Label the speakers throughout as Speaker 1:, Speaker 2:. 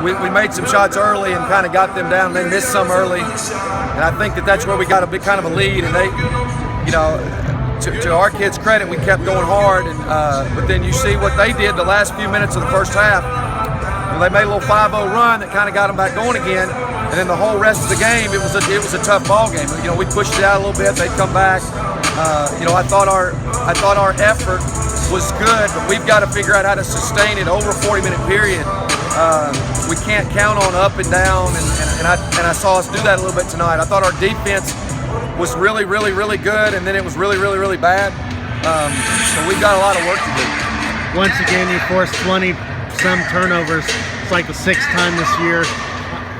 Speaker 1: we made some shots early and kind of got them down. They missed some early, and I think that's where we got a big kind of a lead. And they, to our kids' credit, we kept going hard. And but then you see what they did the last few minutes of the first half. They made a little 5-0 run that kind of got them back going again. And then the whole rest of the game, it was a tough ball game. We pushed it out a little bit. They'd come back. I thought our effort was good, but we've got to figure out how to sustain it over a 40-minute period. We can't count on up and down, and I saw us do that a little bit tonight. I thought our defense was really, really, really good, and then it was really, really, really bad. So we've got a lot of work to do.
Speaker 2: Once again, you forced 20-some turnovers. It's like the 6th time this year.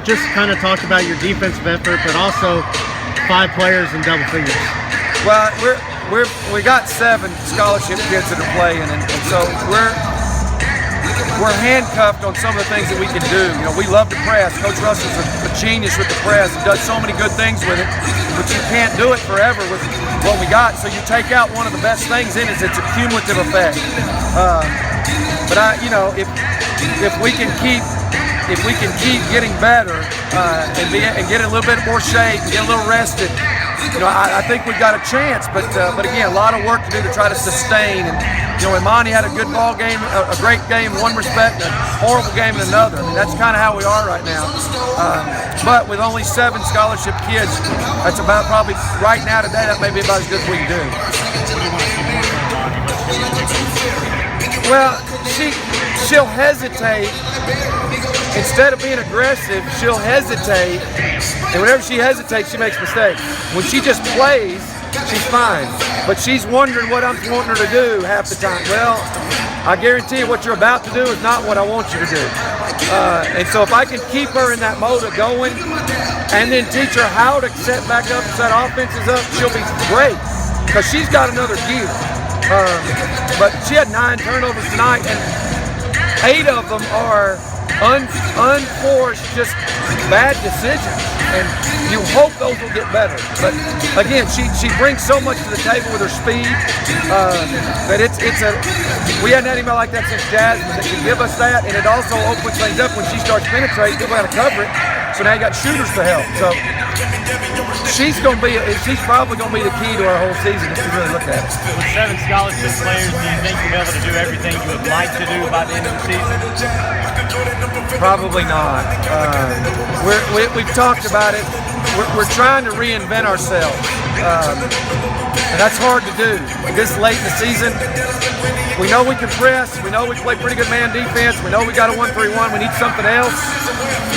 Speaker 2: Just kind of talk about your defensive effort, but also 5 players in double figures.
Speaker 1: Well, we got 7 scholarship kids that are playing, and so we're handcuffed on some of the things that we can do. We love to press. Coach Russell's a genius with the press. He does so many good things with it, but you can't do it forever with what we got. So you take out one of the best things in it. It's a cumulative effect. But if we can keep getting better and get a little bit more shape, get a little rested, I think we've got a chance. But again, a lot of work to do to try to sustain. And Imani had a good ball game, a great game in one respect, and a horrible game in another. I mean, that's kind of how we are right now. But with only 7 scholarship kids, that's about probably right now today. That may be about as good as we can do. Well, she'll hesitate. Instead of being aggressive, she'll hesitate, and whenever she hesitates, she makes mistakes. When she just plays, she's fine, but she's wondering what I'm wanting her to do half the time. Well, I guarantee you what you're about to do is not what I want you to do. And so if I can keep her in that mode of going and then teach her how to set back up and set offenses up, she'll be great because she's got another gear. But she had 9 turnovers tonight, and 8 of them are unforced, just bad decisions, and you hope those will get better. But again, she brings so much to the table with her speed that we hadn't had anybody like that since Jasmine that can give us that, and it also opens things up when she starts penetrating. People got to cover it, so now you got shooters to help. So she's probably going to be the key to our whole season if you really look at it.
Speaker 3: With 7 scholarship players, do you think you'll be able to do everything you would like to do by the end of the season?
Speaker 1: Probably not. We've talked about it. We're trying to reinvent ourselves, and that's hard to do this late in the season. We know we can press. We know we play pretty good man defense. We know we got a 1-3-1. We need something else,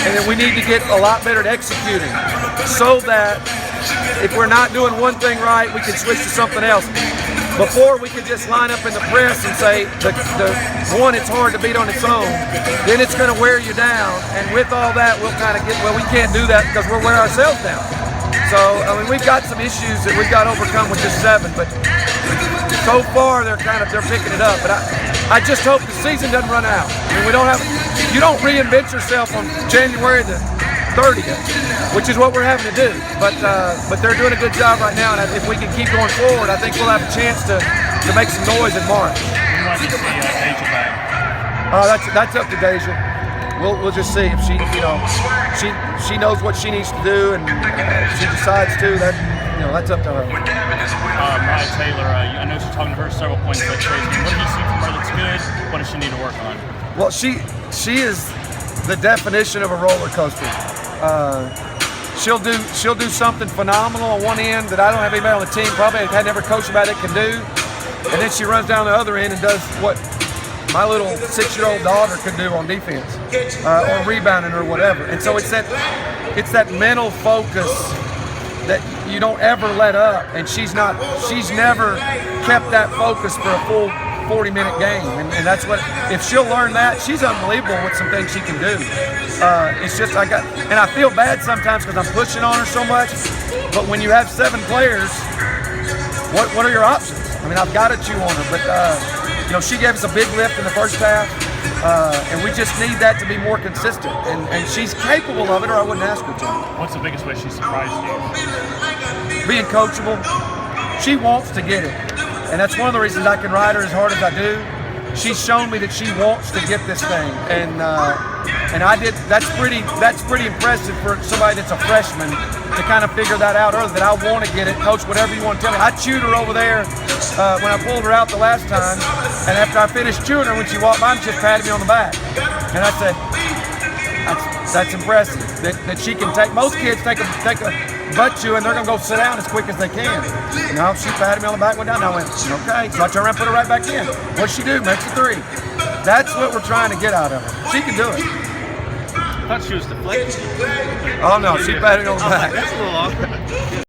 Speaker 1: and then we need to get a lot better at executing, so that if we're not doing one thing right, we can switch to something else. Before we could just line up in the press and say the one, it's hard to beat on its own, then it's going to wear you down, and with all that we'll kind of we can't do that because we'll wear ourselves down. So we've got some issues that we've got to overcome with just 7, but so far they're picking it up. But I just hope the season doesn't run out. I mean, you don't reinvent yourself on January the 30th, which is what we're having to do. But they're doing a good job right now, and if we can keep going forward, I think we'll have a chance to make some noise in March. That's up to Deja. We'll just see if she knows what she needs to do, and if she decides to, that's up to her.
Speaker 3: Maya Taylor, I know she's talking to her several points about Tracy. What do you see from her that's good? What does she need to work on?
Speaker 1: Well, she is the definition of a roller coaster. She'll do something phenomenal on one end that I don't have anybody on the team, probably had never coached about it, can do, and then she runs down the other end and does what my little 6-year-old daughter could do on defense, or rebounding or whatever. And so it's that mental focus that you don't ever let up, and she's never kept that focus for a full 40-minute game, and that's what, if she'll learn that, she's unbelievable with some things she can do. It's just and I feel bad sometimes because I'm pushing on her so much, but when you have 7 players, what are your options? I mean, I've got to chew on her, but she gave us a big lift in the first half, and we just need that to be more consistent, and she's capable of it, or I wouldn't ask her to.
Speaker 3: What's the biggest way she surprised you?
Speaker 1: Being coachable. She wants to get it. And that's one of the reasons I can ride her as hard as I do. she's shown me that she wants to get this thing, and I did. That's pretty impressive for somebody that's a freshman to kind of figure that out early. That I want to get it, coach. Whatever you want to tell me. I chewed her over there when I pulled her out the last time, and after I finished chewing her, when she walked by, she just patted me on the back, and I said, "That's impressive. That she can take." Most kids take a butt chew and they're gonna go sit down as quick as they can. No, she patted me on the back, went down, and I went, okay. So I turned around, put her right back in. What'd she do? Makes a 3. That's what we're trying to get out of her. She can do it.
Speaker 3: I thought she was deflecting.
Speaker 1: Oh no, she patted me on the back.
Speaker 3: That's a little awkward.